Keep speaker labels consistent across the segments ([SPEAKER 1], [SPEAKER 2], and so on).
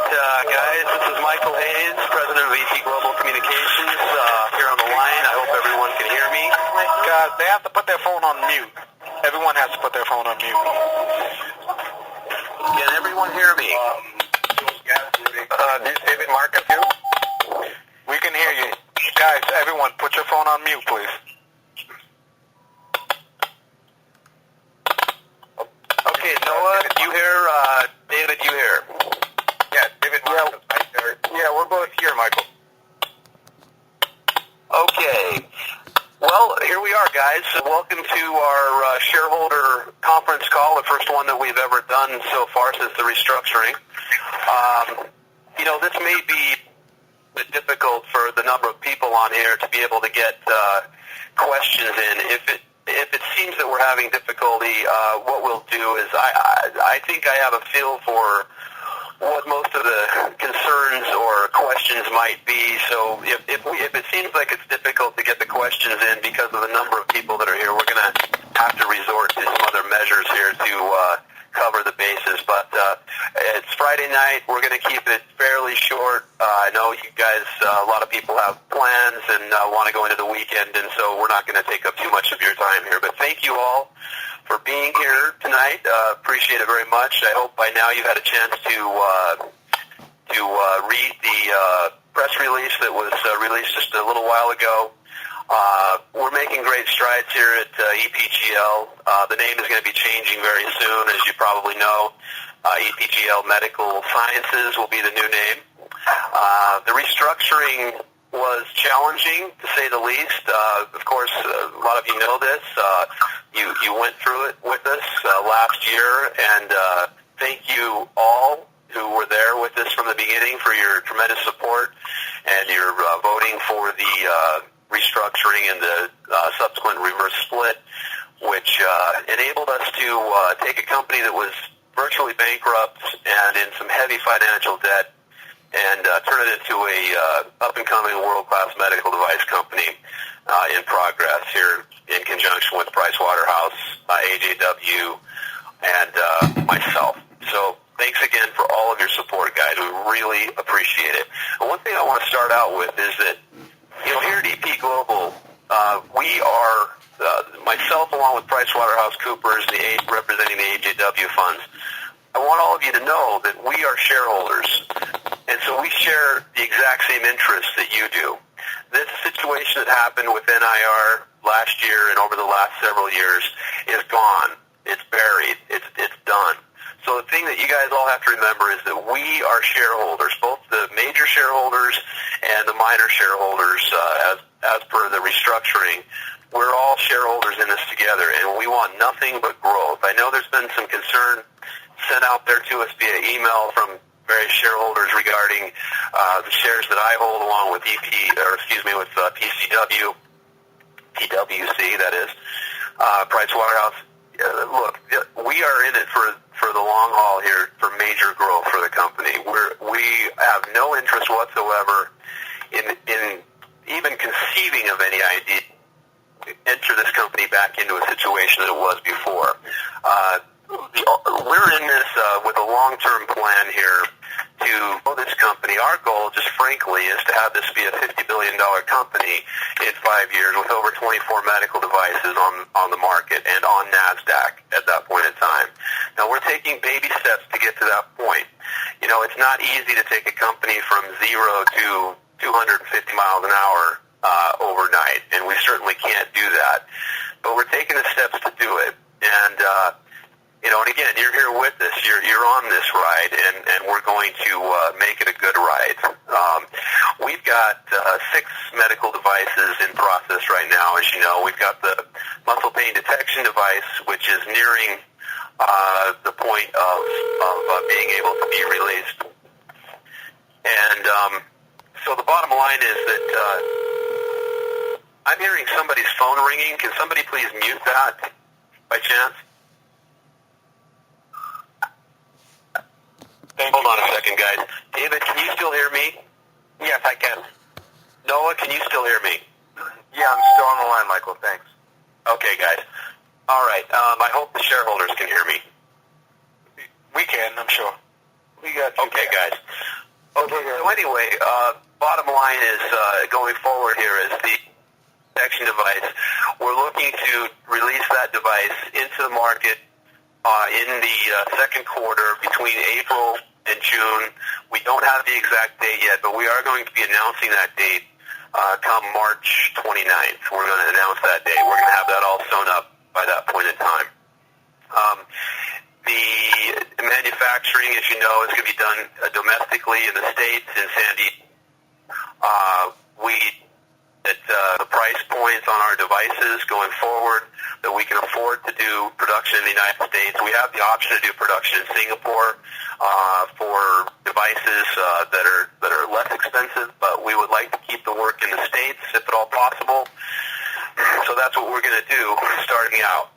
[SPEAKER 1] guys, this is Michael Hayes, President of ET Global Communications, here on the line. I hope everyone can hear me.
[SPEAKER 2] Guys, they have to put their phone on mute. Everyone has to put their phone on mute.
[SPEAKER 1] Can everyone hear me?
[SPEAKER 2] This is David Marcus, you? We can hear you. Guys, everyone, put your phone on mute, please.
[SPEAKER 1] Okay, Noah, you hear? David, you hear?
[SPEAKER 2] Yeah, David Marcus. Yeah, we're both here, Michael.
[SPEAKER 1] Okay. Well, here we are, guys. Welcome to our shareholder conference call, the first one that we've ever done so far since the restructuring. This may be a bit difficult for the number of people on here to be able to get questions in. If it seems that we're having difficulty, what we'll do is I think I have a feel for what most of the concerns or questions might be. So if it seems like it's difficult to get the questions in because of the number of people that are here, we're going to have to resort to some other measures here to cover the bases. But it's Friday night. We're going to keep it fairly short. I know you guys, a lot of people have plans and want to go into the weekend, and so we're not going to take up too much of your time here. But thank you all for being here tonight. Appreciate it very much. I hope by now you've had a chance to read the press release that was released just a little while ago. We're making great strides here at EPGL. The name is going to be changing very soon, as you probably know. EPGL Medical Sciences will be the new name. The restructuring was challenging, to say the least. Of course, a lot of you know this. You went through it with us last year, and thank you all who were there with us from the beginning for your tremendous support and your voting for the restructuring and the subsequent reverse split, which enabled us to take a company that was virtually bankrupt and in some heavy financial debt and turn it into a up-and-coming world-class medical device company in progress here in conjunction with Pricewaterhouse, AJW, and myself. So thanks again for all of your support, guys. We really appreciate it. And one thing I want to start out with is that, here at EP Global, we are, myself along with PricewaterhouseCoopers, representing the AJW funds, I want all of you to know that we are shareholders, and so we share the exact same interests that you do. This situation that happened with NIR last year and over the last several years is gone. It's buried. It's done. So the thing that you guys all have to remember is that we are shareholders, both the major shareholders and the minor shareholders, as per the restructuring. We're all shareholders in this together, and we want nothing but growth. I know there's been some concern sent out there to us via email from various shareholders regarding the shares that I hold along with with PCW, PwC, that is, Pricewaterhouse. Look, we are in it for the long haul here, for major growth for the company. We have no interest whatsoever in even conceiving of any idea to enter this company back into a situation that it was before. We're in this with a long-term plan here to grow this company. Our goal, just frankly, is to have this be a $50 billion company in 5 years with over 24 medical devices on the market and on NASDAQ at that point in time. Now, we're taking baby steps to get to that point. It's not easy to take a company from 0 to 250 miles an hour overnight, and we certainly can't do that. But we're taking the steps to do it. And and again, you're here with us. You're on this ride, and we're going to make it a good ride. We've got 6 medical devices in process right now. As you know, we've got the muscle pain detection device, which is nearing the point of being able to be released. And so the bottom line is that I'm hearing somebody's phone ringing. Can somebody please mute that by chance? Hold on a second, guys. David, can you still hear me?
[SPEAKER 2] Yes, I can.
[SPEAKER 1] Noah, can you still hear me?
[SPEAKER 2] Yeah, I'm still on the line, Michael. Thanks.
[SPEAKER 1] Okay, guys. All right. I hope the shareholders can hear me.
[SPEAKER 2] We can, I'm sure. We got you.
[SPEAKER 1] Okay, guys. Okay, so anyway, bottom line is going forward here is the protection device. We're looking to release that device into the market in the second quarter between April and June. We don't have the exact date yet, but we are going to be announcing that date come March 29th. We're going to announce that date. We're going to have that all sewn up by that point in time. The manufacturing, as you know, is going to be done domestically in the States, in San Diego. The price points on our devices going forward that we can afford to do production in the United States. We have the option to do production in Singapore for devices that are less expensive, but we would like to keep the work in the States if at all possible. So that's what we're going to do starting out.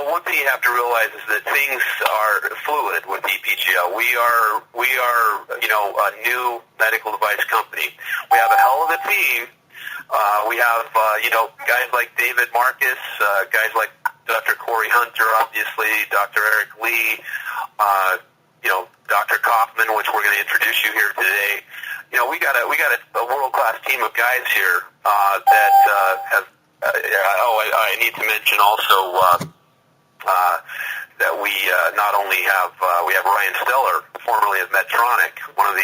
[SPEAKER 1] One thing you have to realize is that things are fluid with EPGL. We are a new medical device company. We have a hell of a team. We have, guys like David Marcus, guys like Dr. Corey Hunter, obviously, Dr. Eric Lee, Dr. Kaufman, which we're going to introduce you here today. We got a world-class team of guys here that have. I need to mention also that we not only have Ryan Steller, formerly of Medtronic, one of the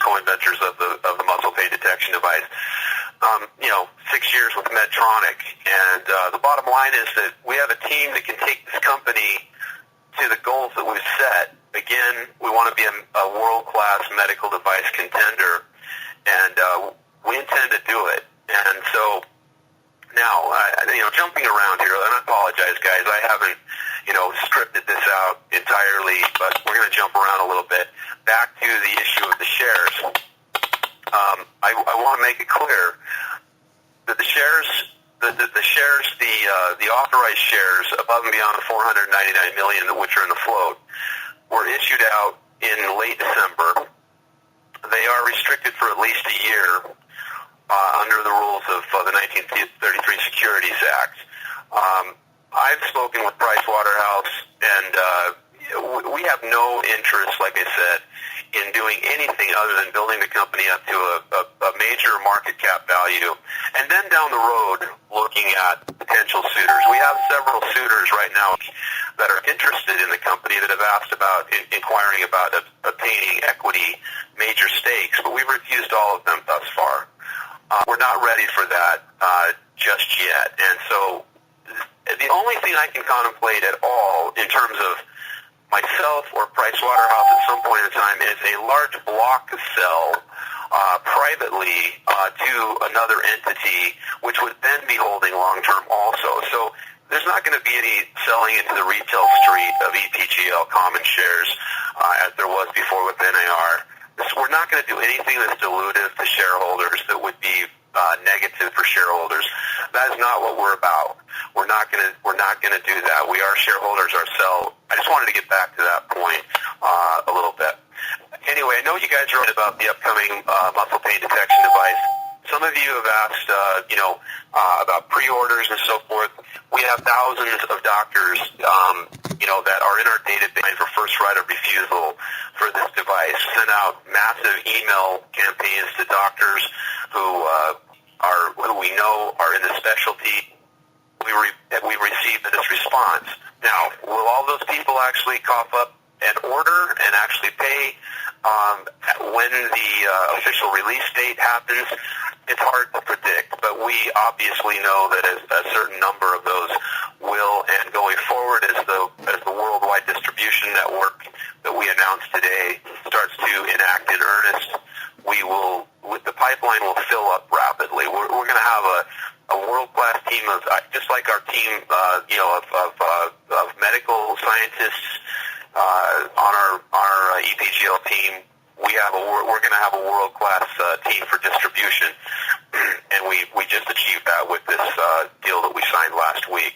[SPEAKER 1] co-inventors of the muscle pain detection device. 6 years with Medtronic, and the bottom line is that we have a team that can take this company to the goals that we've set. Again, we want to be a world-class medical device contender, and we intend to do it. And so now, jumping around here, and I apologize, guys, I haven't, scripted this out entirely, but we're going to jump around a little bit. Back to the issue of the shares. I want to make it clear that the authorized shares above and beyond the 499 million, which are in the float, were issued out in late December. They are restricted for at least a year under the rules of the 1933 Securities Act. I've spoken with Pricewaterhouse, and we have no interest, like I said, in doing anything other than building the company up to a major market cap value, and then down the road looking at potential suitors. We have several suitors right now that are interested in the company that have asked about inquiring about obtaining equity major stakes, but we've refused all of them thus far. We're not ready for that just yet, and so the only thing I can contemplate at all in terms of myself or Pricewaterhouse at some point in time is a large block sell privately to another entity, which would then be holding long-term also. So there's not going to be any selling into the retail street of EPGL common shares as there was before with NAR. We're not going to do anything that's dilutive to shareholders that would be negative for shareholders. That is not what we're about. We're not going to do that. We are shareholders ourselves. I just wanted to get back to that point a little bit. Anyway, I know you guys are about the upcoming muscle pain detection device. Some of you have asked, about pre-orders and so forth. We have thousands of doctors, that are in our database for first right of refusal for this device. Sent out massive email campaigns to doctors who we know are in the specialty. We received this response. Now, will all those people actually cough up an order and actually pay when the official release date happens? It's hard to predict, but we obviously know that a certain number of those will, and going forward as the worldwide distribution network that we announced today starts to enact in earnest, the pipeline will fill up rapidly. We're going to have a world-class team of, just like our team, of medical scientists on our EPGL team. We're going to have a world-class team for distribution, and we just achieved that with this deal that we signed last week.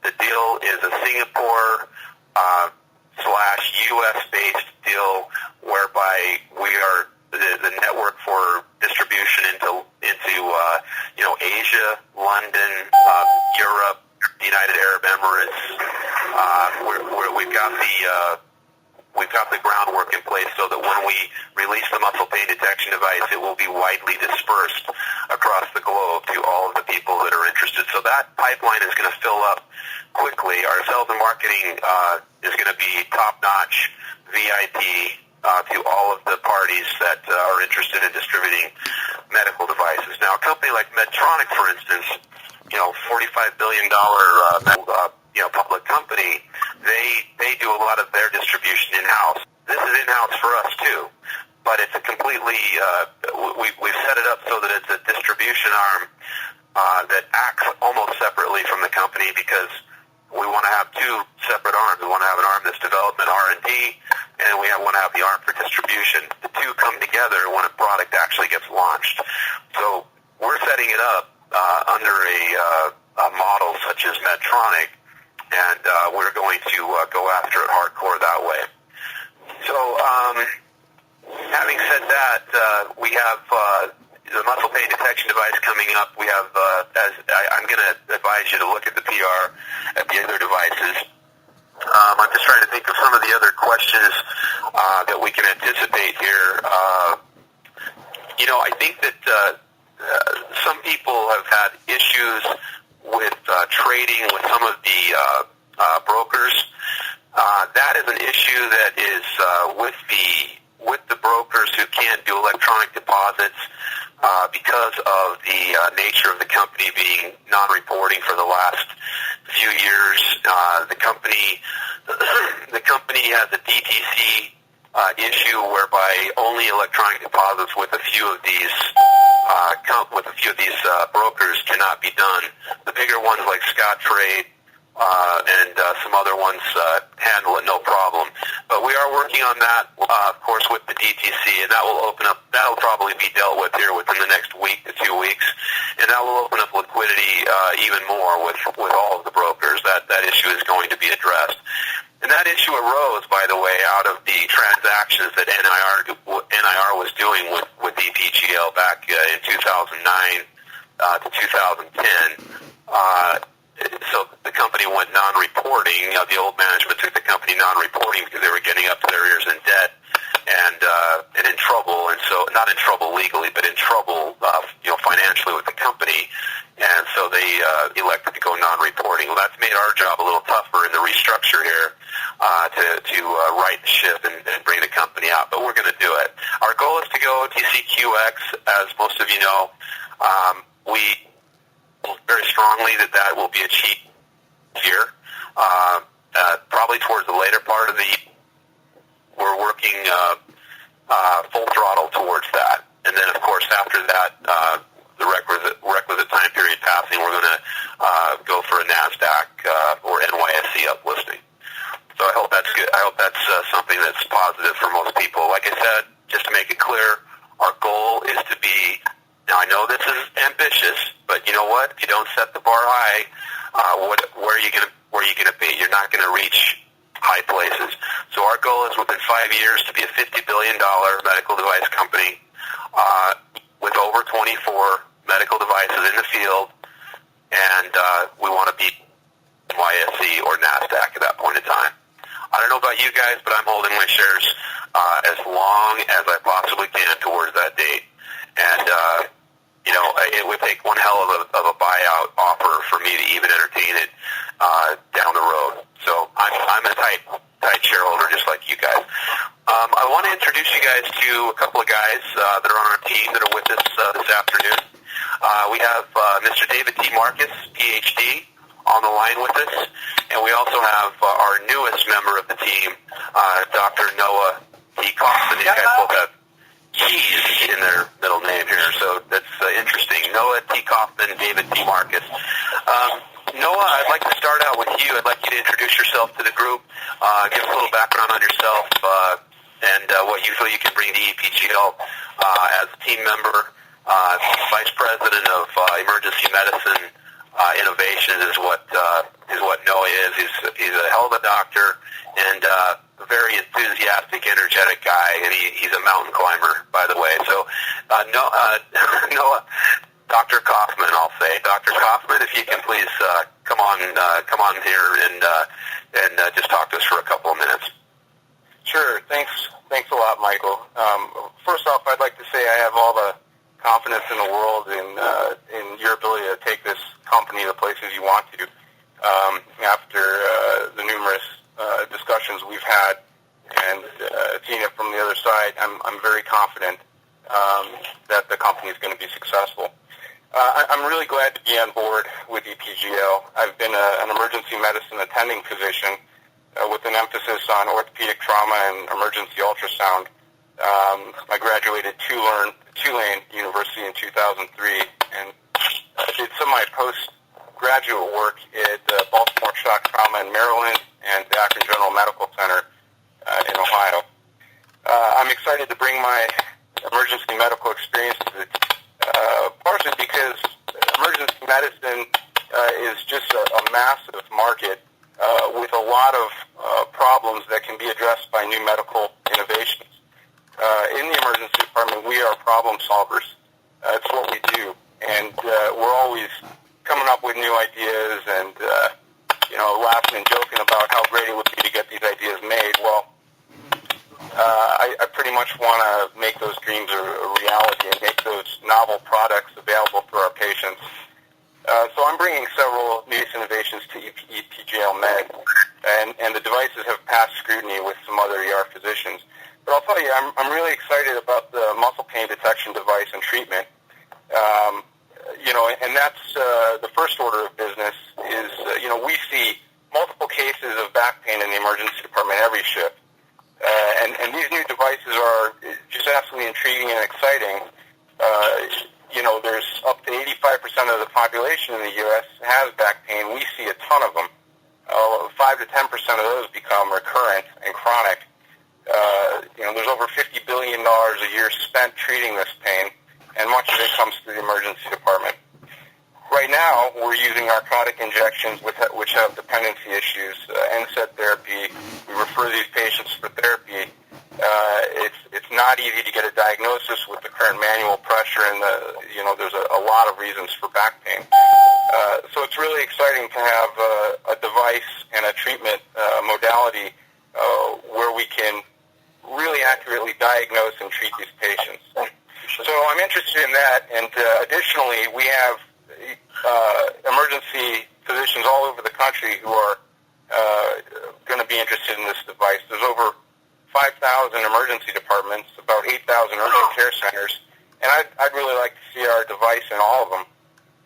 [SPEAKER 1] The deal is a Singapore /US-based deal whereby we are the network for distribution into Asia, London, Europe, the United Arab Emirates, where we've got the groundwork in place so that when we release the muscle pain detection device, it will be widely dispersed across the globe to all of the people that are interested. So that pipeline is going to fill up quickly. Our sales and marketing is going to be top-notch, VIP, to all of the parties that are interested in distributing medical devices. Now, a company like Medtronic, for instance, $45 billion public company, they do a lot of their distribution in-house. This is in-house for us too, but it's a completely we've set it up so that it's a distribution arm that acts almost separately from the company, because we want to have two separate arms. We want to have an arm that's development R&D, and we want to have the arm for distribution. The two come together when a product actually gets launched. So we're setting it up under a model such as Medtronic, and we're going to go after it hardcore that way. So having said that, we have the muscle pain detection device coming up. We have, I'm going to advise you to look at the PR at the other devices. I'm just trying to think of some of the other questions that we can anticipate here. I think that some people have had issues with trading with some of the brokers. That is an issue that is with the brokers who can't do electronic deposits because of the nature of the company being non-reporting for the last few years. The company has a DTC issue whereby only electronic deposits with a few of these brokers cannot be done. The bigger ones like Scottrade and some other ones handle it no problem. But we are working on that, of course, with the DTC, and that will open up. That'll probably be dealt with here within the next week to 2 weeks, and that will open up liquidity even more with all of the brokers. That issue is going to be addressed. And that issue arose, by the way, out of the transactions that NIR was doing with EPGL back in 2009 to 2010. So the company went non-reporting. The old management took the company non-reporting because they were getting up to their ears in debt and in trouble. And so, not in trouble legally, but in trouble, financially with the company. And so they elected to go non-reporting. Well, that's made our job a little tougher in the restructure here to right the ship and bring the company out. But we're going to do it. Our goal is to go TCQX, as most of you know. We very strongly that will be achieved here. Probably towards the later part of the year, we're working full throttle towards that. And then, of course, after that, the requisite time period passing, we're going to go for a NASDAQ or NYSE uplisting. So I hope that's good. I hope that's something that's positive for most people. Like I said, just to make it clear, our goal is to be. Now, I know this is ambitious, but you know what? If you don't set the bar high, where are you going to be? You're not going to reach high places. So our goal is within 5 years to be a $50 billion medical device company with over 24 medical devices in the field, and we want to be NYSE or NASDAQ at that point in time. I don't know about you guys, but I'm holding my shares as long as I possibly can towards that date. And it would take one hell of a buyout offer for me to even entertain it down the road. So I'm a tight shareholder, just like you guys. I want to introduce you guys to a couple of guys that are on our team that are with us this afternoon. We have Mr. David T. Marcus, PhD, on the line with us, and we also have our newest member of the team, Dr. Noah T. Kaufman. These guys both have T's in their middle name here, so that's interesting. Noah T. Kaufman, David T. Marcus. Noah, I'd like to start out with you. I'd like you to introduce yourself to the group, give us a little background on yourself, and what you feel you can bring to EPGL as a team member. Vice President of Emergency Medicine Innovations is what Noah is. He's a hell of a doctor and a very enthusiastic, energetic guy, and he's a mountain climber, by the way. So, Noah, Dr. Kaufman, I'll say, Dr. Kaufman, if you can please come on here and just talk to us for a couple of minutes.
[SPEAKER 2] Sure. Thanks a lot, Michael. First off, I'd like to say I have all the confidence in the world in your ability to take this company to places you want to. After the numerous discussions we've had and seeing it from the other side, I'm very confident that the company is going to be successful. I'm really glad to be on board with EPGL. I've been an emergency medicine attending physician with an emphasis on orthopedic trauma and emergency ultrasound. I graduated Tulane University in 2003 and did some of my postgraduate work at Baltimore Shock Trauma in Maryland and the Akron General Medical Center in Ohio. I'm excited to bring my emergency medical experience to partially because emergency medicine is just a massive market with a lot of problems that can be addressed by new medical innovations. In the emergency department, we are problem solvers. It's what we do, and we're always coming up with new ideas and laughing and joking about how great it would be to get these ideas made. Well, I pretty much want to make those dreams a reality and make those novel products available for our patients. So I'm bringing several newest innovations to EPGLMED, and the devices have passed scrutiny with some other ER physicians. But I'll tell you, I'm really excited about the muscle pain detection device and treatment. And that's the first order of business is, we see multiple cases of back pain in the emergency department every shift. And these new devices are just absolutely intriguing and exciting. There's up to 85% of the population in the U.S. has back pain. We see a ton of them. 5 to 10% of those become recurrent and chronic. There's over $50 billion a year spent treating this pain, and much of it comes through the emergency department. Right now, we're using narcotic injections which have dependency issues, NSAID therapy. We refer these patients for therapy. It's not easy to get a diagnosis with the current manual pressure, and there's a lot of reasons for back pain. So it's really exciting to have a device and a treatment modality where we can really accurately diagnose and treat these patients. So I'm interested in that, and additionally, we have emergency physicians all over the country who are going to be interested in this device. There's over 5,000 emergency departments, about 8,000 urgent care centers, and I'd really like to see our device in all of them.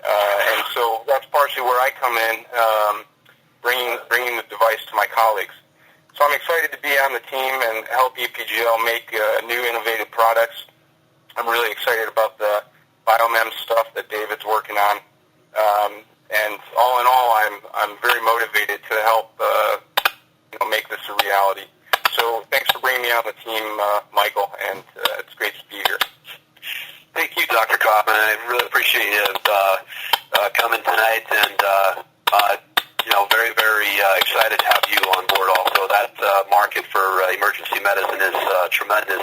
[SPEAKER 2] And so that's partially where I come in, bringing the device to my colleagues. So I'm excited to be on the team and help EPGL make new innovative products. I'm really excited about the BioMem stuff that David's working on. And all in all, I'm very motivated to help make this a reality. So thanks for bringing me on the team, Michael, and it's great to be here.
[SPEAKER 1] Thank you, Dr. Kaufman. I really appreciate you coming tonight, and very, very excited to have you on board also. That market for emergency medicine is tremendous,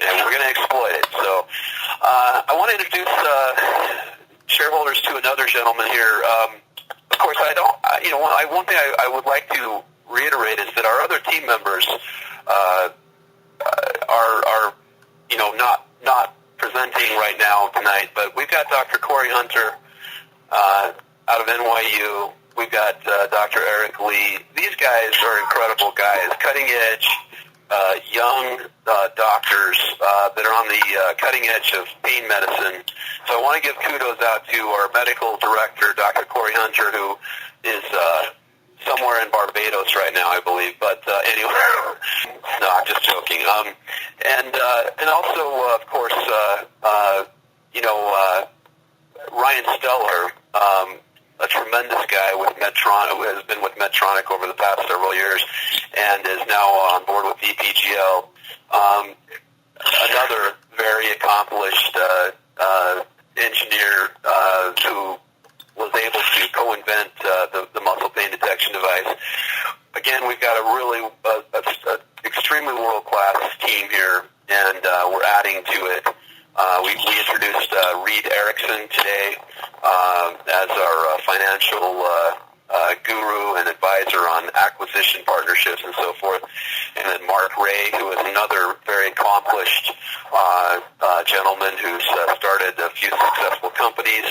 [SPEAKER 1] and we're going to exploit it. So I want to introduce shareholders to another gentleman here. Of course, one thing I would like to reiterate is that our other team members are not presenting right now tonight, but we've got Dr. Corey Hunter out of NYU. We've got Dr. Eric Lee. These guys are incredible guys, cutting edge, young doctors that are on the cutting edge of pain medicine. So I want to give kudos out to our medical director, Dr. Corey Hunter, who is somewhere in Barbados right now, I believe. But anyway, no, I'm just joking. And also, of course, Ryan Steller, a tremendous guy with Medtronic, who has been with Medtronic over the past several years and is now on board with EPGL. Another very accomplished engineer who was able to co-invent the muscle pain detection device. Again, we've got a really extremely world-class team here, and we're adding to it. We introduced Reed Erickson today as our financial guru and advisor on acquisition partnerships and so forth. And then Mark Ray, who is another very accomplished gentleman who's started a few successful companies.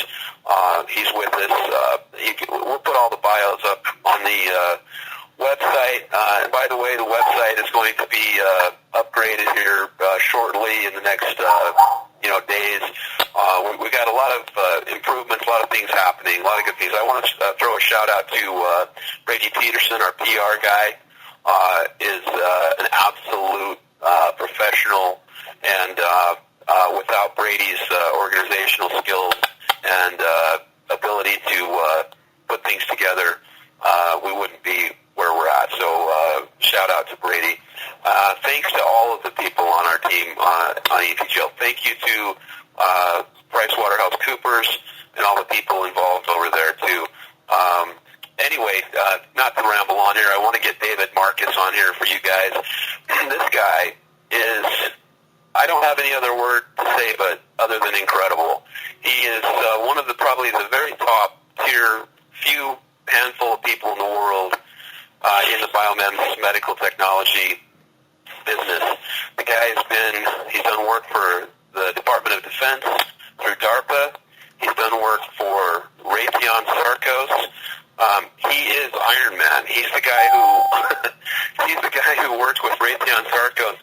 [SPEAKER 1] He's with us. We'll put all the bios up on the website. And by the way, the website is going to be upgraded here shortly in the next days. We got a lot of improvements, a lot of things happening, a lot of good things. I want to throw a shout out to Brady Peterson, our PR guy. Is an absolute professional, and without Brady's organizational skills and ability to put things together, we wouldn't be where we're at. So shout out to Brady. Thanks to all of the people on our team on EPGL. Thank you to PricewaterhouseCoopers and all the people involved over there too. Anyway, not to ramble on here, I want to get David Marcus on here for you guys. This guy is, I don't have any other word to say but other than incredible. He is one of probably the very top tier, few handful of people in the world in the biomems medical technology business. The guy's he's done work for the Department of Defense through DARPA. He's done work for Raytheon Sarcos. He is Iron Man. He's the guy who worked with Raytheon Sarcos.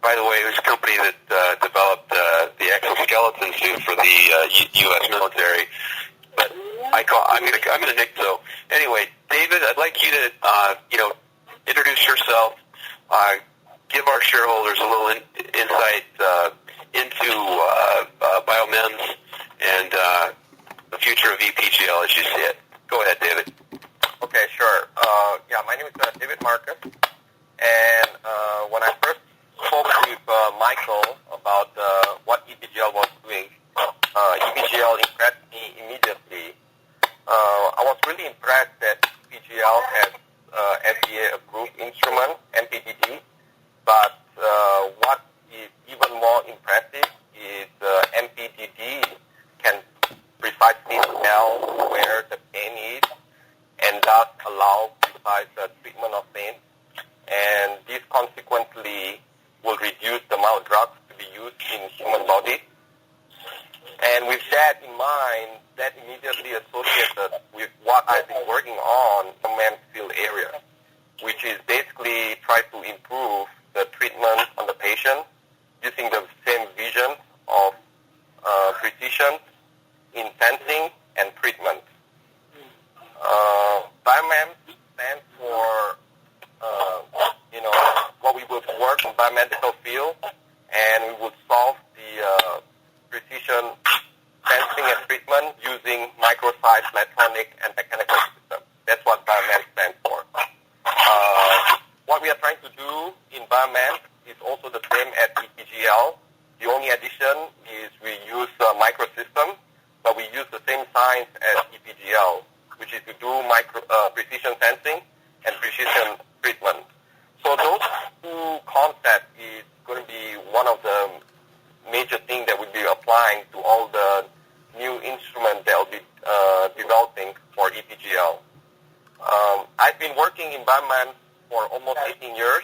[SPEAKER 1] By the way, it was a company that developed the exoskeleton suit for the U.S. military. But I'm gonna nick. So anyway, David, I'd like you to introduce yourself. Give our shareholders a little insight into biomems and the future of EPGL as you see it. Go ahead, David.
[SPEAKER 3] Okay, sure. My name is David Marcus, and when I first spoke with Michael about what EPGL was doing, EPGL impressed me immediately. I was really impressed that EPGL has FDA-approved instrument, MPDD, but what is even more impressive is MPDD can precisely tell where the pain is and thus allow precise treatment of pain. And this consequently will reduce the amount of drugs to be used in human body. And with that in mind, that immediately associated with what I've been working on in the men's field area, which is basically try to improve the treatment on the patient using the same vision of precision in sensing and treatment. BioMEM stands for, what we would work in biomedical field, and we would solve the precision sensing and treatment using microsized electronic and mechanical systems. That's what BioMEM stands for. What we are trying to do in BioMEM is also the same as EPGL. The only addition is we use microsystems, but we use the same science as EPGL, which is to do precision sensing and precision treatment. So those two concepts is going to be one of the major things that we'll be applying to all the new instruments that will be developing for EPGL. I've been working in BioMEM for almost 18 years.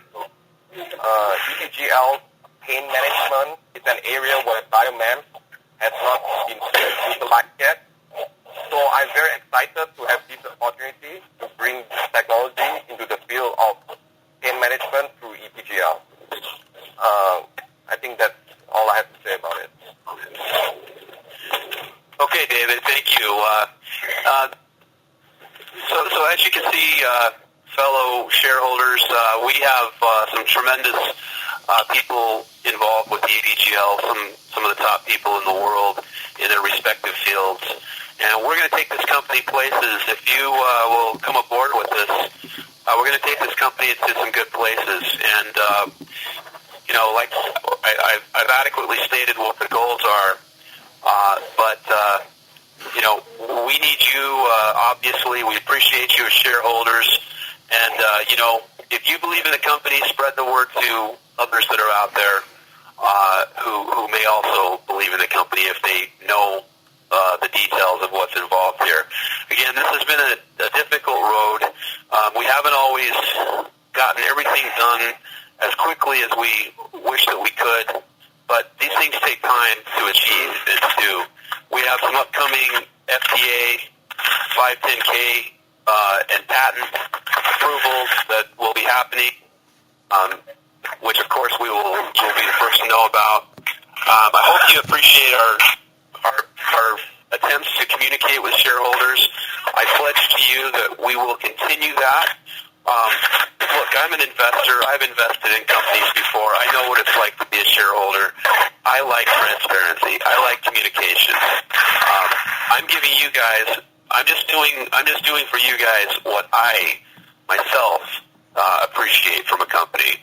[SPEAKER 3] EPGL pain management is an area where BioMEM has not been utilized yet. So I'm very excited to have this opportunity to bring this technology into the field of pain management through EPGL. I think that's all I have to say about it.
[SPEAKER 1] Okay, David, thank you. So as you can see, fellow shareholders, we have some tremendous people involved with the EPGL, some of the top people in the world in their respective fields. And we're going to take this company places. If you will come aboard with us, we're going to take this company to some good places. And, like I've adequately stated what the goals are. But we need you, obviously. We appreciate you as shareholders. And, if you believe in the company, spread the word to others that are out there who may also believe in the company if they know the details of what's involved here. again, this has been a difficult road. We haven't always gotten everything done as quickly as we wish that we could, but these things take time to achieve and to do. We have some upcoming FDA, 510K, and patent approvals that will be happening, which of course you'll be the first to know about. I hope you appreciate our attempts to communicate with shareholders. I pledge to you that we will continue that. Look, I'm an investor. I've invested in companies before. I know what it's like to be a shareholder. I like transparency. I like communication. I'm giving you guys. I'm just doing for you guys what I myself appreciate from a company.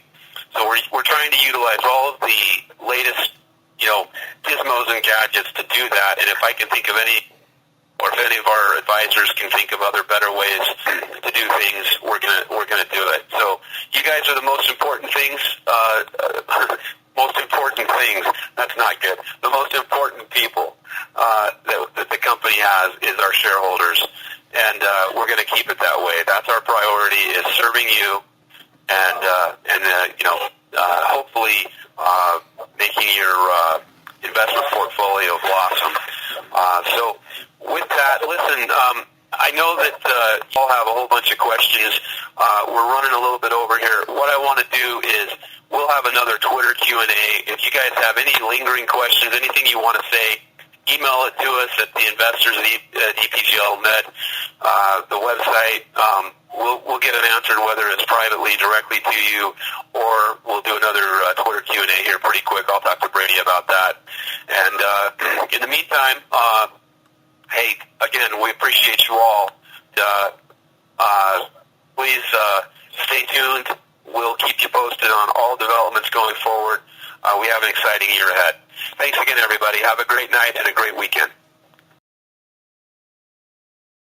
[SPEAKER 1] So we're trying to utilize all of the latest, gizmos and gadgets to do that. And if I can think of any, or if any of our advisors can think of other better ways to do things, we're gonna do it. So you guys are the most important things. Most important things. That's not good. The most important people that the company has is our shareholders, and we're going to keep it that way. That's our priority: is serving you, and hopefully making your investment portfolio blossom. So with that, listen, I know that you all have a whole bunch of questions. We're running a little bit over here. What I want to do is we'll have another Twitter Q&A. If you guys have any lingering questions, anything you want to say, email it to us at the investors at EPGLMED, the website. We'll get it answered, whether it's privately, directly to you, or we'll do another Twitter Q&A here pretty quick. I'll talk to Brady about that. And in the meantime, hey, again, we appreciate you all. Please stay tuned. We'll keep you posted on all developments going forward. We have an exciting year ahead. Thanks again, everybody. Have a great night and a great weekend.